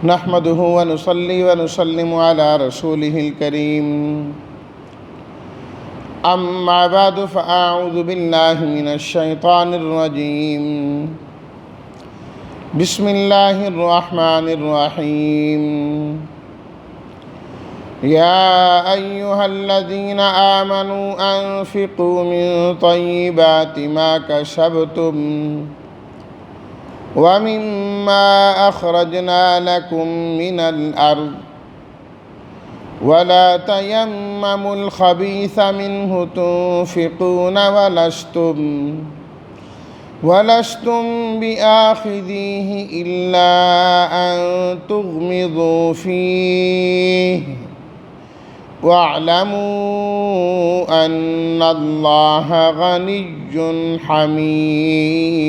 نحمده ونصلي ونسلم على رسوله الكريم أما بعد فأعوذ بالله من الشيطان الرجيم بسم الله الرحمن الرحيم يا أيها الذين آمنوا أنفقوا من طيبات ما كسبتم ومما أخرجنا لكم من الأرض ولا تيمموا الخبيث منه تنفقون ولستم بآخذيه إلا أن تغمضوا فيه واعلموا أن الله غني حميد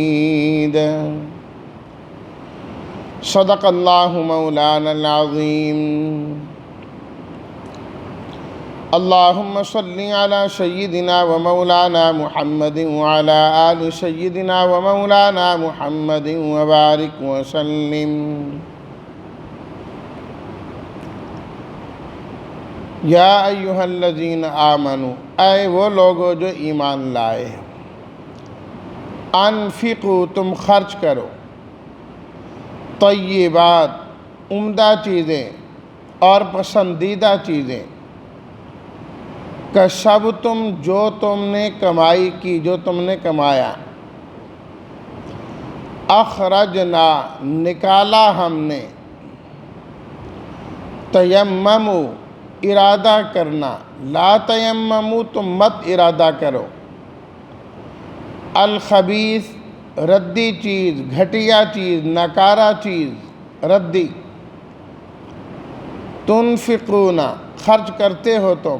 صدق الله مولانا العظيم اللهم صل على سيدنا ومولانا محمد وعلى آل سيدنا ومولانا محمد وبارك وسلم یا ایھا الذین آمنوا، اے وہ لوگو جو ایمان لائے، انفقوا تم خرچ کرو، طیبات عمدہ چیزیں اور پسندیدہ چیزیں، کسبتم جو تم نے کمائی کی، جو تم نے کمایا، اخرجنا نکالا ہم نے، تیمموا ارادہ کرنا، لا تیمموا تم مت ارادہ کرو، الخبیث ردی چیز، گھٹیا چیز، نکارہ چیز، ردی، تنفقون خرچ کرتے ہو تم،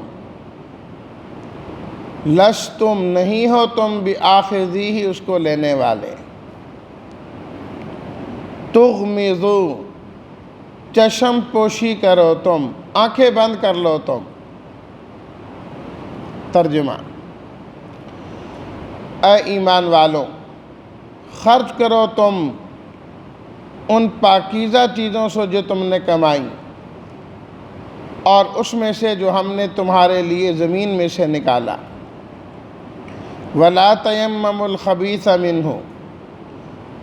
لستم نہیں ہو تم بآخذیہ اس کو لینے والے، تغمضوا چشم پوشی کرو تم، آنکھیں بند کر لو تم۔ ترجمہ، اے ایمان والو، خرچ کرو تم ان پاکیزہ چیزوں سے جو تم نے کمائی، اور اس میں سے جو ہم نے تمہارے لیے زمین میں سے نکالا، وَلَا تَيَمَّمُوا الْخَبِيثَ مِنْهُ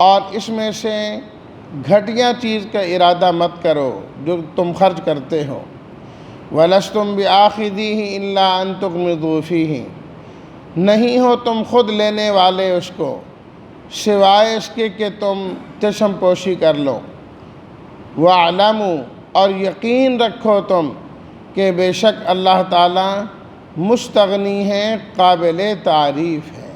اور اس میں سے گھٹیا چیز کا ارادہ مت کرو جو تم خرچ کرتے ہو، وَلَسْتُمْ بِآخِذِيهِ إِلَّا أَن تُغْمِضُوا فِيهِ نہیں ہو تم خود لینے والے اس کو سوائے اس کے کہ تم چشم پوشی کر لو، وَاعْلَمُوا اور یقین رکھو تم کہ بے شک اللہ تعالیٰ مستغنی ہے، قابل تعریف ہے۔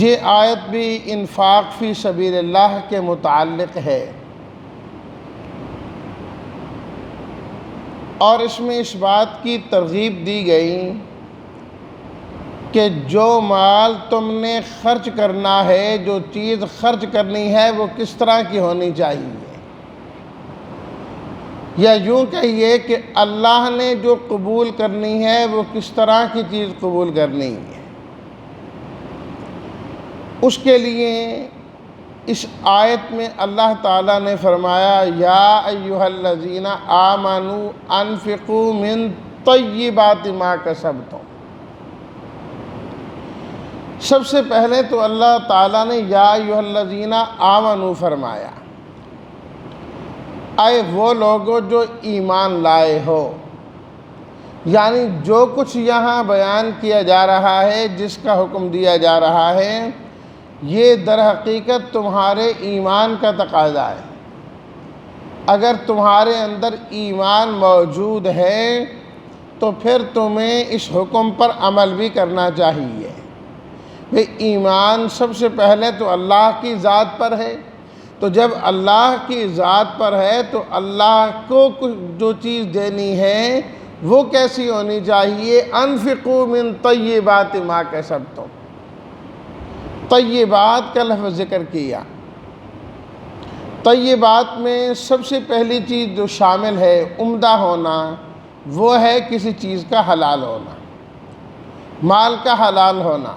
یہ آیت بھی انفاق فی سبیل اللہ کے متعلق ہے، اور اس میں اس بات کی ترغیب دی گئی کہ جو مال تم نے خرچ کرنا ہے، جو چیز خرچ کرنی ہے، وہ کس طرح کی ہونی چاہیے، یا یوں کہیے کہ اللہ نے جو قبول کرنی ہے وہ کس طرح کی چیز قبول کرنی ہے۔ اس کے لیے اس آیت میں اللہ تعالیٰ نے فرمایا یا ایھا الذین آمنوا انفقوا من طیبات ما کسبتم۔ سب سے پہلے تو اللہ تعالیٰ نے یا ایھا الذین آمنوا فرمایا، اے وہ لوگوں جو ایمان لائے ہو، یعنی جو کچھ یہاں بیان کیا جا رہا ہے، جس کا حکم دیا جا رہا ہے، یہ در حقیقت تمہارے ایمان کا تقاضا ہے۔ اگر تمہارے اندر ایمان موجود ہے تو پھر تمہیں اس حکم پر عمل بھی کرنا چاہیے۔ ایمان سب سے پہلے تو اللہ کی ذات پر ہے، تو جب اللہ کی ذات پر ہے تو اللہ کو جو چیز دینی ہے وہ کیسی ہونی چاہیے؟ انفقوا من طیبات ما کسبتم، طیبات کا لفظ ذکر کیا۔ طیبات میں سب سے پہلی چیز جو شامل ہے عمدہ ہونا، وہ ہے کسی چیز کا حلال ہونا، مال کا حلال ہونا۔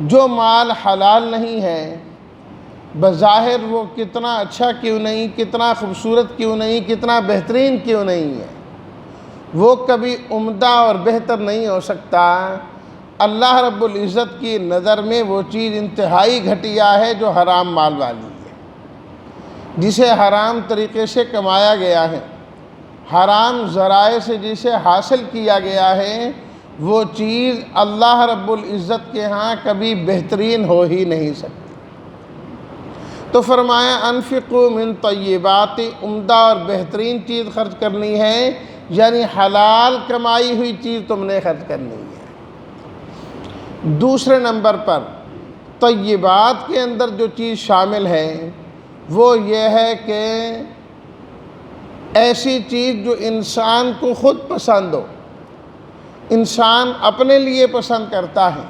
جو مال حلال نہیں ہے، بظاہر وہ کتنا اچھا کیوں نہیں، کتنا خوبصورت کیوں نہیں، کتنا بہترین کیوں نہیں ہے، وہ کبھی عمدہ اور بہتر نہیں ہو سکتا۔ اللہ رب العزت کی نظر میں وہ چیز انتہائی گھٹیا ہے جو حرام مال والی ہے، جسے حرام طریقے سے کمایا گیا ہے، حرام ذرائع سے جسے حاصل کیا گیا ہے، وہ چیز اللہ رب العزت کے ہاں کبھی بہترین ہو ہی نہیں سکتی۔ تو فرمایا انفقوا من طیبات، عمدہ اور بہترین چیز خرچ کرنی ہے، یعنی حلال کمائی ہوئی چیز تم نے خرچ کرنی ہے۔ دوسرے نمبر پر طیبات کے اندر جو چیز شامل ہے وہ یہ ہے کہ ایسی چیز جو انسان کو خود پسند ہو، انسان اپنے لیے پسند کرتا ہے،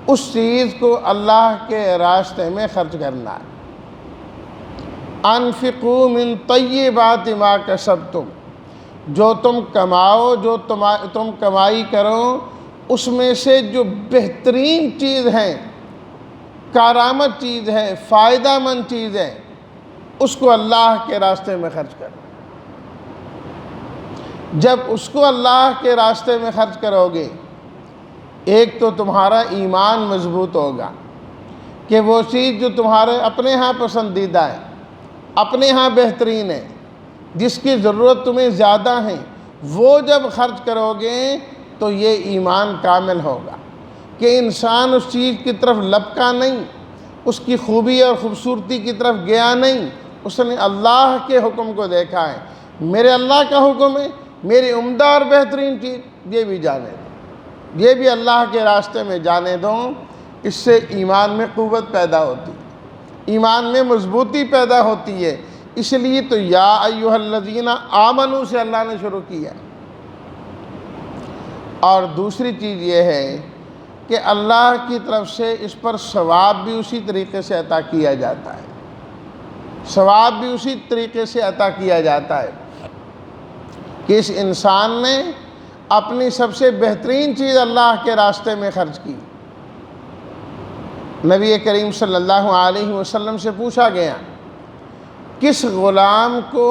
اس چیز کو اللہ کے راستے میں خرچ کرنا ہے۔ انفقوا من طیبات ما کسبتم، جو تم کماؤ، جو تم کمائی کرو، اس میں سے جو بہترین چیز ہے، کارآمد چیز ہے، فائدہ مند چیز ہے، اس کو اللہ کے راستے میں خرچ کرو۔ جب اس کو اللہ کے راستے میں خرچ کرو گے، ایک تو تمہارا ایمان مضبوط ہوگا کہ وہ چیز جو تمہارے اپنے ہاں پسندیدہ ہے، اپنے ہاں بہترین ہے، جس کی ضرورت تمہیں زیادہ ہے، وہ جب خرچ کرو گے تو یہ ایمان کامل ہوگا کہ انسان اس چیز کی طرف لپکا نہیں، اس کی خوبی اور خوبصورتی کی طرف گیا نہیں، اس نے اللہ کے حکم کو دیکھا ہے، میرے اللہ کا حکم ہے، میری عمدہ اور بہترین چیز یہ بھی جانے دو، یہ بھی اللہ کے راستے میں جانے دو۔ اس سے ایمان میں قوت پیدا ہوتی ہے، ایمان میں مضبوطی پیدا ہوتی ہے۔ اس لیے تو یا ایھا الذین آمنوا سے اللہ نے شروع کیا ہے۔ اور دوسری چیز یہ ہے کہ اللہ کی طرف سے اس پر ثواب بھی اسی طریقے سے عطا کیا جاتا ہے، ثواب بھی اسی طریقے سے عطا کیا جاتا ہے کہ اس انسان نے اپنی سب سے بہترین چیز اللہ کے راستے میں خرچ کی۔ نبی کریم صلی اللہ علیہ وسلم سے پوچھا گیا کس غلام کو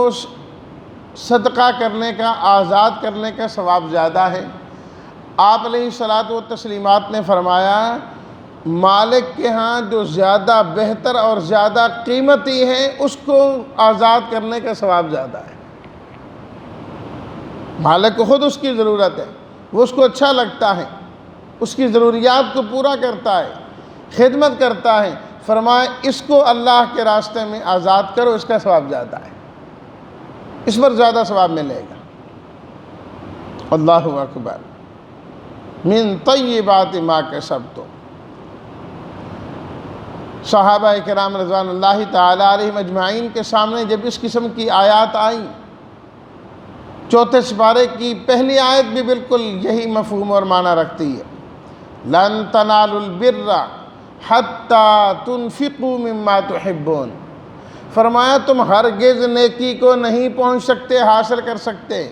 صدقہ کرنے کا، آزاد کرنے کا ثواب زیادہ ہے؟ آپ علیہ الصلاۃ والتسلیمات نے فرمایا مالک کے ہاں جو زیادہ بہتر اور زیادہ قیمتی ہے اس کو آزاد کرنے کا ثواب زیادہ ہے۔ مالک کو خود اس کی ضرورت ہے، وہ اس کو اچھا لگتا ہے، اس کی ضروریات کو پورا کرتا ہے، خدمت کرتا ہے، فرمایا اس کو اللہ کے راستے میں آزاد کرو، اس کا ثواب زیادہ ہے، اس پر زیادہ ثواب ملے گا۔ اللہ اکبر۔ من طیبات ما کسبتم، صحابہ کرام رضوان اللہ تعالی علیہم اجمعین کے سامنے جب اس قسم کی آیات آئیں، چوتھے سپارے کی پہلی آیت بھی بالکل یہی مفہوم اور معنی رکھتی ہے، لن تنالوا البر حتی تنفقوا مما تحبون، فرمایا تم ہرگز نیکی کو نہیں پہنچ سکتے، حاصل کر سکتے،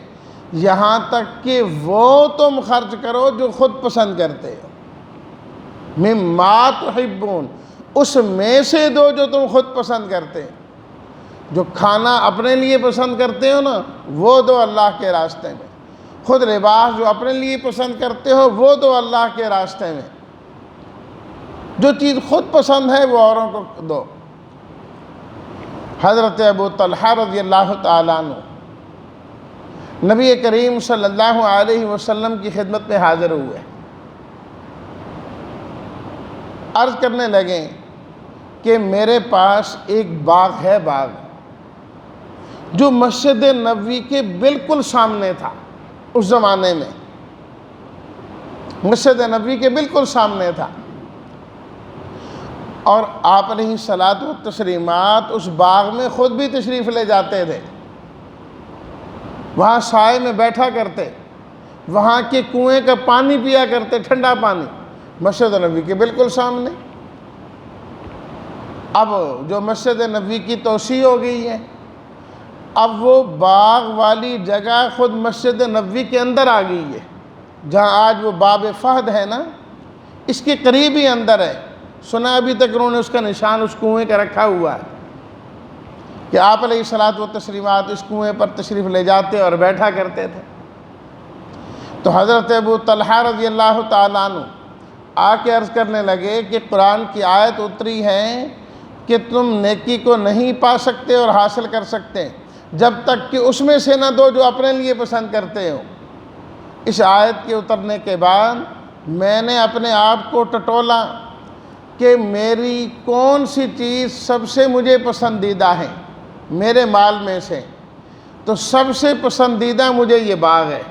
یہاں تک کہ وہ تم خرچ کرو جو خود پسند کرتے ہو، مما تحبون، اس میں سے دو جو تم خود پسند کرتے ہو، جو کھانا اپنے لیے پسند کرتے ہو نا وہ دو اللہ کے راستے میں، خود لباس جو اپنے لیے پسند کرتے ہو وہ دو اللہ کے راستے میں، جو چیز خود پسند ہے وہ اوروں کو دو۔ حضرت ابو طلحہ رضی اللہ تعالیٰ عنہ نبی کریم صلی اللہ علیہ وسلم کی خدمت میں حاضر ہوئے، عرض کرنے لگے کہ میرے پاس ایک باغ ہے، باغ جو مسجد نبوی کے بالکل سامنے تھا، اس زمانے میں مسجد نبوی کے بالکل سامنے تھا، اور آپ علیہ الصلاۃ والتسلیمات اس باغ میں خود بھی تشریف لے جاتے تھے، وہاں سائے میں بیٹھا کرتے، وہاں کے کنویں کا پانی پیا کرتے، ٹھنڈا پانی، مسجد نبوی کے بالکل سامنے۔ اب جو مسجد نبوی کی توسیع ہو گئی ہے، اب وہ باغ والی جگہ خود مسجد نبوی کے اندر آ گئی ہے، جہاں آج وہ باب فہد ہے نا، اس کے قریب ہی اندر ہے۔ سنا ابھی تک انہوں نے اس کا نشان اس کنویں کا رکھا ہوا ہے کہ آپ علیہ الصلاۃ والتسلیمات اس کنویں پر تشریف لے جاتے اور بیٹھا کرتے تھے۔ تو حضرت ابو طلحہ رضی اللہ تعالیٰ عنہ آ کے عرض کرنے لگے کہ قرآن کی آیت اتری ہے کہ تم نیکی کو نہیں پا سکتے اور حاصل کر سکتے جب تک کہ اس میں سے نہ دو جو اپنے لیے پسند کرتے ہو۔ اس آیت کے اترنے کے بعد میں نے اپنے آپ کو ٹٹولا کہ میری کون سی چیز سب سے مجھے پسندیدہ ہے میرے مال میں سے، تو سب سے پسندیدہ مجھے یہ باغ ہے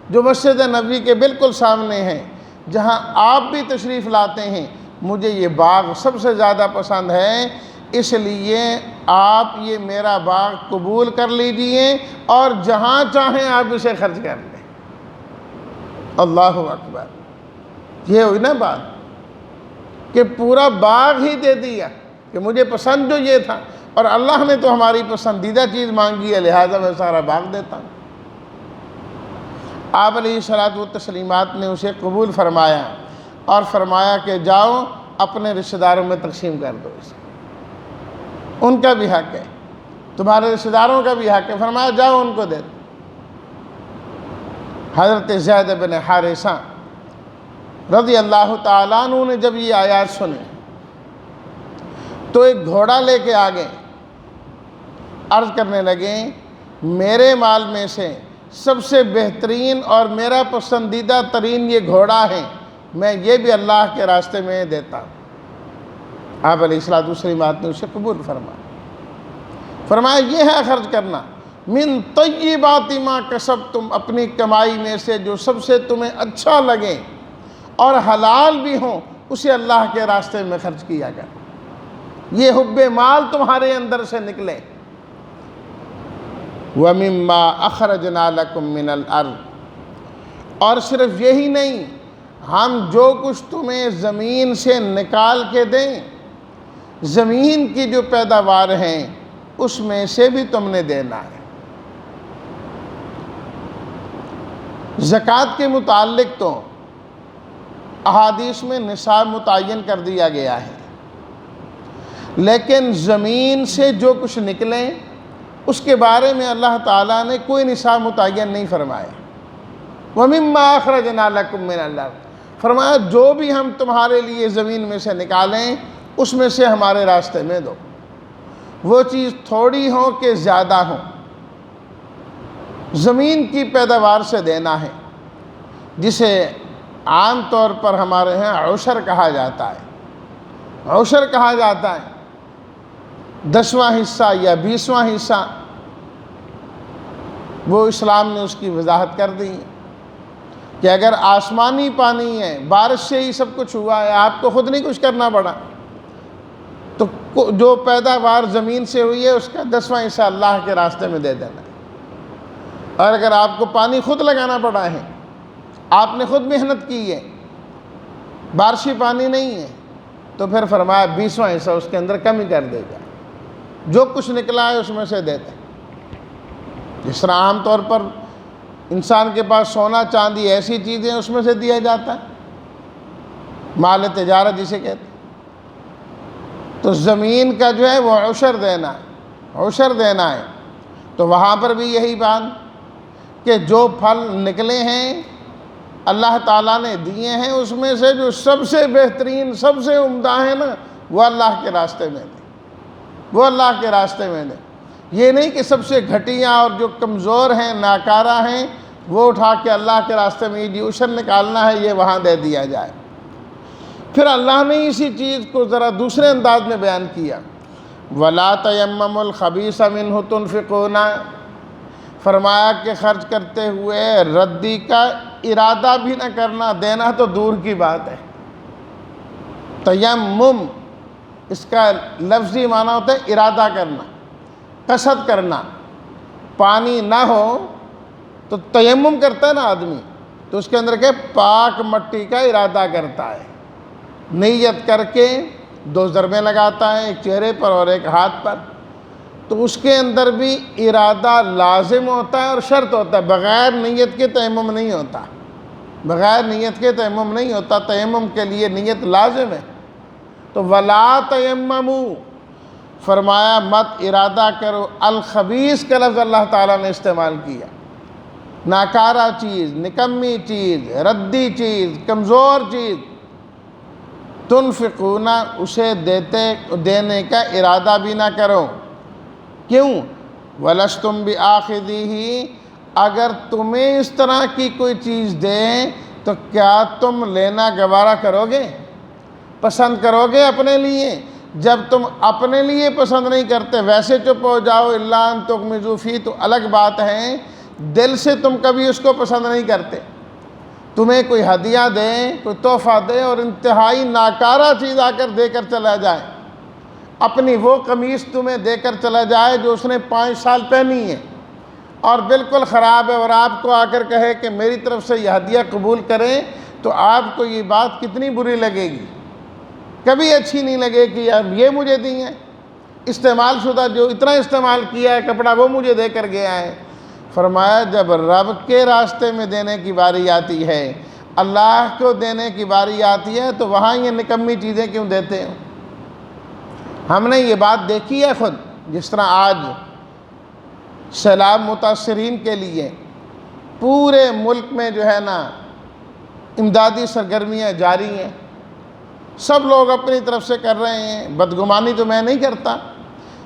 جو مسجد نبوی کے بالکل سامنے ہے، جہاں آپ بھی تشریف لاتے ہیں۔ مجھے یہ باغ سب سے زیادہ پسند ہے، اس لیے آپ یہ میرا باغ قبول کر لیجئے اور جہاں چاہیں آپ اسے خرچ کر لیں۔ اللہ اکبر! یہ ہوئی نا بات کہ پورا باغ ہی دے دیا کہ مجھے پسند جو یہ تھا، اور اللہ نے تو ہماری پسندیدہ چیز مانگی ہے، لہٰذا میں سارا باغ دیتا ہوں۔ آپ علیہ الصلاۃ والتسلیمات نے اسے قبول فرمایا اور فرمایا کہ جاؤ اپنے رشتہ داروں میں تقسیم کر دو اسے، ان کا بھی حق ہے، تمہارے رشتہ داروں کا بھی حق ہے، فرمایا جاؤ ان کو دے دو۔ حضرت زید بن حارثہ رضی اللہ تعالیٰ عنہ نے جب یہ آیات سنے تو ایک گھوڑا لے کے آگے عرض کرنے لگے میرے مال میں سے سب سے بہترین اور میرا پسندیدہ ترین یہ گھوڑا ہے، میں یہ بھی اللہ کے راستے میں دیتا ہوں۔ آپ علیہ الصلوۃ والسلام نے اسے قبول فرمایا یہ ہے خرچ کرنا، من طیبات ما کسبتم، اپنی کمائی میں سے جو سب سے تمہیں اچھا لگے اور حلال بھی ہوں اسے اللہ کے راستے میں خرچ کیا کر، یہ حب مال تمہارے اندر سے نکلے۔ وَمِمَّا أَخْرَجْنَا لَكُم مِّنَ الْأَرْضِ، اور صرف یہی نہیں، ہم جو کچھ تمہیں زمین سے نکال کے دیں، زمین کی جو پیداوار ہیں اس میں سے بھی تم نے دینا ہے۔ زکوٰۃ کے متعلق تو احادیث میں نصاب متعین کر دیا گیا ہے، لیکن زمین سے جو کچھ نکلیں اس کے بارے میں اللہ تعالیٰ نے کوئی نصاب متعین نہیں فرمایا۔ وَمِمَّا أَخْرَجْنَا لَكُم مِّنَ الْأَرْضِ، فرمایا جو بھی ہم تمہارے لیے زمین میں سے نکالیں اس میں سے ہمارے راستے میں دو، وہ چیز تھوڑی ہو کہ زیادہ ہو، زمین کی پیداوار سے دینا ہے، جسے عام طور پر ہمارے ہاں عشر کہا جاتا ہے۔ عشر کہا جاتا ہے 10واں حصہ یا 20واں حصہ، وہ اسلام نے اس کی وضاحت کر دی کہ اگر آسمانی پانی ہے، بارش سے ہی سب کچھ ہوا ہے، آپ کو خود نہیں کچھ کرنا پڑا، تو جو پیداوار زمین سے ہوئی ہے اس کا 10واں حصہ اللہ کے راستے میں دے دینا ہے۔ اور اگر آپ کو پانی خود لگانا پڑا ہے، آپ نے خود محنت کی ہے، بارشی پانی نہیں ہے، تو پھر فرمایا 20واں حصہ اس کے اندر کمی کر دے گا، جو کچھ نکلا ہے اس میں سے دیتے۔ جس طرح عام طور پر انسان کے پاس سونا چاندی ایسی چیزیں اس میں سے دیا جاتا ہے، مال تجارت جسے کہتے ہیں، تو زمین کا جو ہے وہ عشر دینا ہے، عشر دینا ہے۔ تو وہاں پر بھی یہی بات کہ جو پھل نکلے ہیں اللہ تعالیٰ نے دیے ہیں، اس میں سے جو سب سے بہترین سب سے عمدہ ہے نا، وہ اللہ کے راستے میں دیں، وہ اللہ کے راستے میں دیں۔ یہ نہیں کہ سب سے گھٹیا اور جو کمزور ہیں ناکارہ ہیں وہ اٹھا کے اللہ کے راستے میں یہ عشر نکالنا ہے یہ وہاں دے دیا جائے۔ پھر اللہ نے اسی چیز کو ذرا دوسرے انداز میں بیان کیا، وَلَا تَيَمَّمُوا الْخَبِيثَ مِنْهُ تُنْفِقُونَ، فرمایا کہ خرچ کرتے ہوئے ردی کا ارادہ بھی نہ کرنا، دینا تو دور کی بات ہے۔ تیمم اس کا لفظی معنی ہوتا ہے ارادہ کرنا، قصد کرنا۔ پانی نہ ہو تو تیمم کرتا ہے نا آدمی، تو اس کے اندر کہ پاک مٹی کا ارادہ کرتا ہے، نیت کر کے 2 ضربیں لگاتا ہے، ایک چہرے پر اور ایک ہاتھ پر، تو اس کے اندر بھی ارادہ لازم ہوتا ہے اور شرط ہوتا ہے، بغیر نیت کے تیمم نہیں ہوتا۔ بغیر نیت کے تیمم نہیں ہوتا، تیمم کے لیے نیت لازم ہے۔ تو ولا تیمموا، فرمایا مت ارادہ کرو، الخبیث کا لفظ اللہ تعالیٰ نے استعمال کیا، ناکارہ چیز، نکمی چیز، ردی چیز، کمزور چیز، تنفقون، اسے دینے کا ارادہ بھی نہ کرو۔ کیوں؟ وَلَسْتُمْ بِآخِذِهِ، اگر تمہیں اس طرح کی کوئی چیز دیں تو کیا تم لینا گوارا کرو گے، پسند کرو گے اپنے لیے؟ جب تم اپنے لیے پسند نہیں کرتے ویسے چپ ہو جاؤ، الا ان تغمضوا فیہ، تو الگ بات ہے دل سے تم کبھی اس کو پسند نہیں کرتے۔ تمہیں کوئی ہدیہ دیں، کوئی تحفہ دے اور انتہائی ناکارہ چیز آ کر دے کر چلا جائے، اپنی وہ قمیص تمہیں دے کر چلا جائے جو اس نے 5 سال پہنی ہے اور بالکل خراب ہے، اور آپ کو آ کر کہے کہ میری طرف سے یہ ہدیہ قبول کریں، تو آپ کو یہ بات کتنی بری لگے گی؟ کبھی اچھی نہیں لگے کہ یار یہ مجھے دی ہیں، استعمال شدہ جو اتنا استعمال کیا ہے کپڑا وہ مجھے دے کر گیا ہے۔ فرمایا جب رب کے راستے میں دینے کی باری آتی ہے، اللہ کو دینے کی باری آتی ہے، تو وہاں یہ نکمی چیزیں کیوں دیتے ہیں؟ ہم نے یہ بات دیکھی ہے خود، جس طرح آج سیلاب متاثرین کے لیے پورے ملک میں جو ہے نا امدادی سرگرمیاں جاری ہیں، سب لوگ اپنی طرف سے کر رہے ہیں، بدگمانی تو میں نہیں کرتا،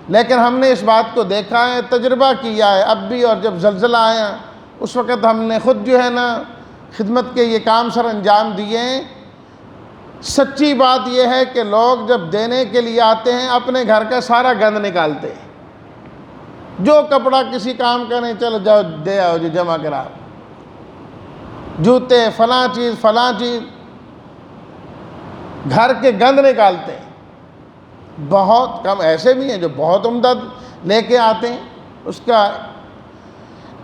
لیکن ہم نے اس بات کو دیکھا ہے، تجربہ کیا ہے۔ اب بھی، اور جب زلزلہ آیا اس وقت ہم نے خود جو ہے نا خدمت کے یہ کام سر انجام دیے ہیں۔ سچی بات یہ ہے کہ لوگ جب دینے کے لیے آتے ہیں اپنے گھر کا سارا گند نکالتے ہیں، جو کپڑا کسی کام کا نہیں، چلو جاؤ دے آؤ جو جمع کراؤ، جوتے، فلاں چیز، گھر کے گند نکالتے ہیں۔ بہت کم ایسے بھی ہیں جو بہت عمدہ لے کے آتے ہیں، اس کا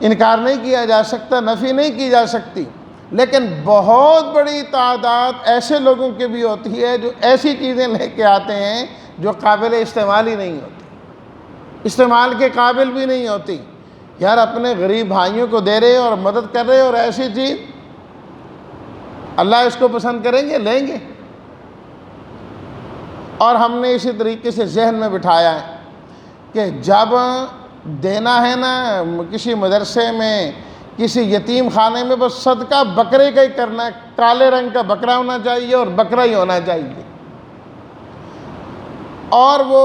انکار نہیں کیا جا سکتا، نفی نہیں کی جا سکتی، لیکن بہت بڑی تعداد ایسے لوگوں کی بھی ہوتی ہے جو ایسی چیزیں لے کے آتے ہیں جو قابل استعمال ہی نہیں ہوتی، استعمال کے قابل بھی نہیں ہوتی۔ یار اپنے غریب بھائیوں کو دے رہے اور مدد کر رہے، اور ایسی چیز اللہ اس کو پسند کریں گے، لیں گے؟ اور ہم نے اسی طریقے سے ذہن میں بٹھایا ہے کہ جب دینا ہے نا کسی مدرسے میں، کسی یتیم خانے میں، بس صدقہ بکرے کا ہی کرنا ہے، کالے رنگ کا بکرا ہونا چاہیے اور بکرا ہی ہونا چاہیے، اور وہ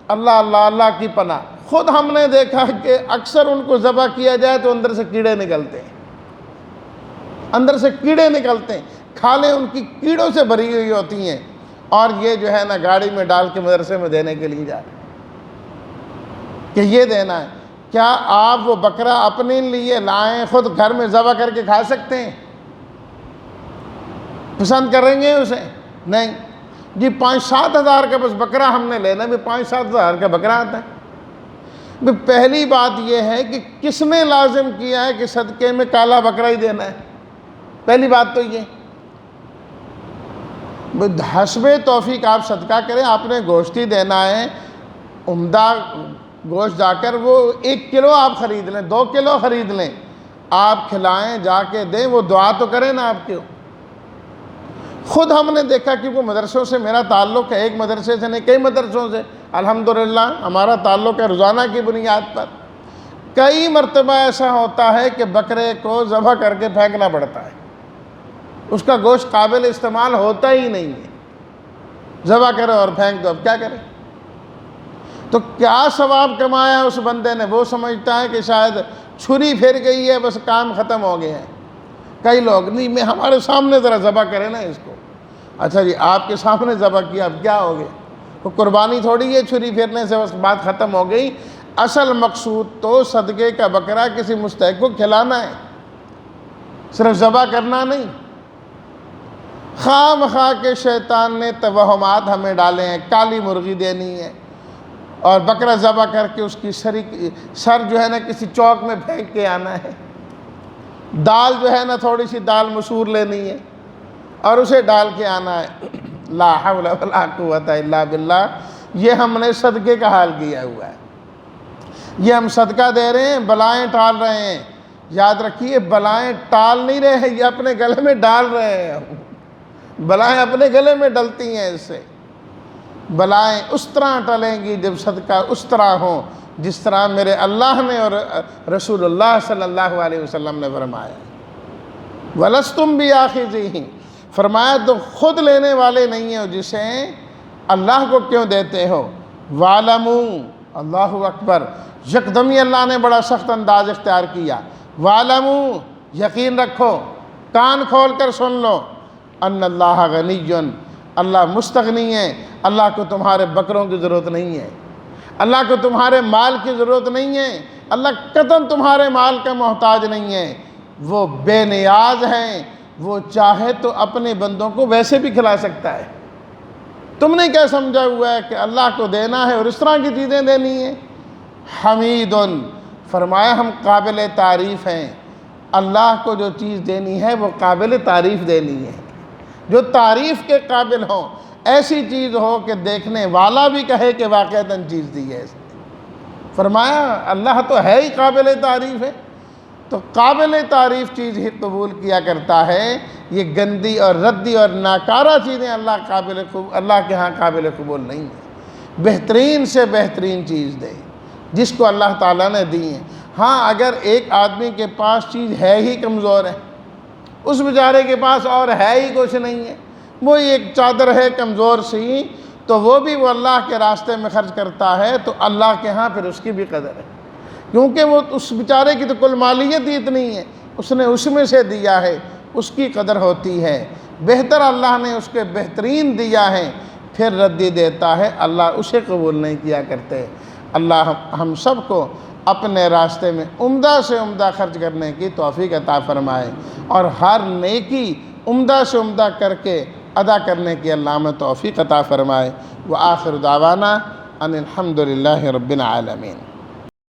اللہ کی پناہ۔ خود ہم نے دیکھا کہ اکثر ان کو ذبح کیا جائے تو اندر سے کیڑے نکلتے ہیں، اندر سے کیڑے نکلتے ہیں، کھالیں ان کی کیڑوں سے بھری ہوئی ہوتی ہیں، اور یہ جو ہے نا گاڑی میں ڈال کے مدرسے میں دینے کے لیے جا رہے ہیں کہ یہ دینا ہے۔ کیا آپ وہ بکرا اپنے لیے لائیں، خود گھر میں ذبح کر کے کھا سکتے ہیں؟ پسند کریں گے اسے؟ نہیں جی، 5-7 ہزار کا بس بکرا ہم نے لینا، بھی 5-7 ہزار کا بکرا آتا ہے۔ پہلی بات یہ ہے کہ کس نے لازم کیا ہے کہ صدقے میں کالا بکرا ہی دینا ہے؟ پہلی بات تو یہ حسب توفیق آپ صدقہ کریں، آپ نے گوشت ہی دینا ہے، عمدہ گوشت جا کر وہ 1 کلو آپ خرید لیں، 2 کلو خرید لیں، آپ کھلائیں، جا کے دیں، وہ دعا تو کریں نا آپ کو۔ خود ہم نے دیکھا کہ وہ مدرسوں سے میرا تعلق ہے، ایک مدرسے سے نہیں کئی مدرسوں سے الحمدللہ ہمارا تعلق ہے روزانہ کی بنیاد پر۔ کئی مرتبہ ایسا ہوتا ہے کہ بکرے کو ذبح کر کے پھینکنا پڑتا ہے، اس کا گوشت قابل استعمال ہوتا ہی نہیں ہے، ذبح کرو اور پھینک دو، اب کیا کریں؟ تو کیا ثواب کمایا اس بندے نے؟ وہ سمجھتا ہے کہ شاید چھری پھر گئی ہے، بس کام ختم ہو گیا ہے۔ کئی لوگ نہیں، میں ہمارے سامنے ذرا ذبح کرے نا اس کو۔ اچھا جی، آپ کے سامنے ذبح کیا، اب کیا ہو گیا؟ وہ قربانی تھوڑی ہے چھری پھرنے سے بس بات ختم ہو گئی۔ اصل مقصود تو صدقے کا بکرا کسی مستحق کو کھلانا ہے، صرف ذبح کرنا نہیں۔ خواہ مخواہ کے شیطان نے توہمات ہمیں ڈالے ہیں، کالی مرغی دینی ہے اور بکرا ذبح کر کے اس کی سر جو ہے نا کسی چوک میں پھینک کے آنا ہے، دال جو ہے نا تھوڑی سی دال مسور لینی ہے اور اسے ڈال کے آنا ہے۔ لا حول ولا قوت الا باللہ، یہ ہم نے صدقے کا حال کیا ہوا ہے۔ یہ ہم صدقہ دے رہے ہیں، بلائیں ٹال رہے ہیں، یاد رکھیے بلائیں ٹال نہیں رہے ہیں، یہ اپنے گلے میں ڈال رہے ہیں ہم، بلائیں اپنے گلے میں ڈلتی ہیں اس سے۔ بلائیں اس طرح ٹلیں گی جب صدقہ اس طرح ہوں جس طرح میرے اللہ نے اور رسول اللہ صلی اللہ علیہ وسلم نے فرمایا۔ وَلَسْتُمْ بِآخِذِهِ، فرمایا تو خود لینے والے نہیں ہو جسے اللہ کو کیوں دیتے ہو۔ وَعْلَمُوا، اللہ اکبر، یکدمی اللہ نے بڑا سخت انداز اختیار کیا۔ وَعْلَمُوا، یقین رکھو، کان کھول کر سن لو، ان اللہ غنی، اللہ مستغنی ہے، اللہ کو تمہارے بکروں کی ضرورت نہیں ہے، اللہ کو تمہارے مال کی ضرورت نہیں ہے، اللہ قطعاً تمہارے مال کا محتاج نہیں ہے، وہ بے نیاز ہیں، وہ چاہے تو اپنے بندوں کو ویسے بھی کھلا سکتا ہے۔ تم نے کیا سمجھا ہوا ہے کہ اللہ کو دینا ہے اور اس طرح کی چیزیں دینی ہیں۔ حمید، فرمایا ہم قابل تعریف ہیں، اللہ کو جو چیز دینی ہے وہ قابل تعریف دینی ہے، جو تعریف کے قابل ہو، ایسی چیز ہو کہ دیکھنے والا بھی کہے کہ واقعتاً چیز دی ہے۔ فرمایا اللہ تو ہے ہی قابل تعریف ہے، تو قابل تعریف چیز ہی قبول کیا کرتا ہے۔ یہ گندی اور ردی اور ناکارہ چیزیں اللہ کے ہاں قابل قبول نہیں ہیں۔ بہترین سے بہترین چیز دے جس کو اللہ تعالیٰ نے دی ہے۔ ہاں اگر ایک آدمی کے پاس چیز ہے ہی کمزور ہے، اس بیچارے کے پاس اور ہے ہی کچھ نہیں ہے، وہی ایک چادر ہے کمزور سی، تو وہ بھی وہ اللہ کے راستے میں خرچ کرتا ہے تو اللہ کے ہاں پھر اس کی بھی قدر ہے، کیونکہ وہ اس بیچارے کی تو کل مالیت ہی اتنی ہے، اس نے اس میں سے دیا ہے، اس کی قدر ہوتی ہے۔ بہتر اللہ نے اس کے بہترین دیا ہے، پھر ردی دیتا ہے، اللہ اسے قبول نہیں کیا کرتے۔ اللہ ہم سب کو اپنے راستے میں عمدہ سے عمدہ خرچ کرنے کی توفیق عطا فرمائے، اور ہر نیکی عمدہ سے عمدہ کر کے ادا کرنے کی اللہ ہمیں توفیق عطا فرمائے۔ وآخر دعوانا ان الحمد للہ رب العالمین۔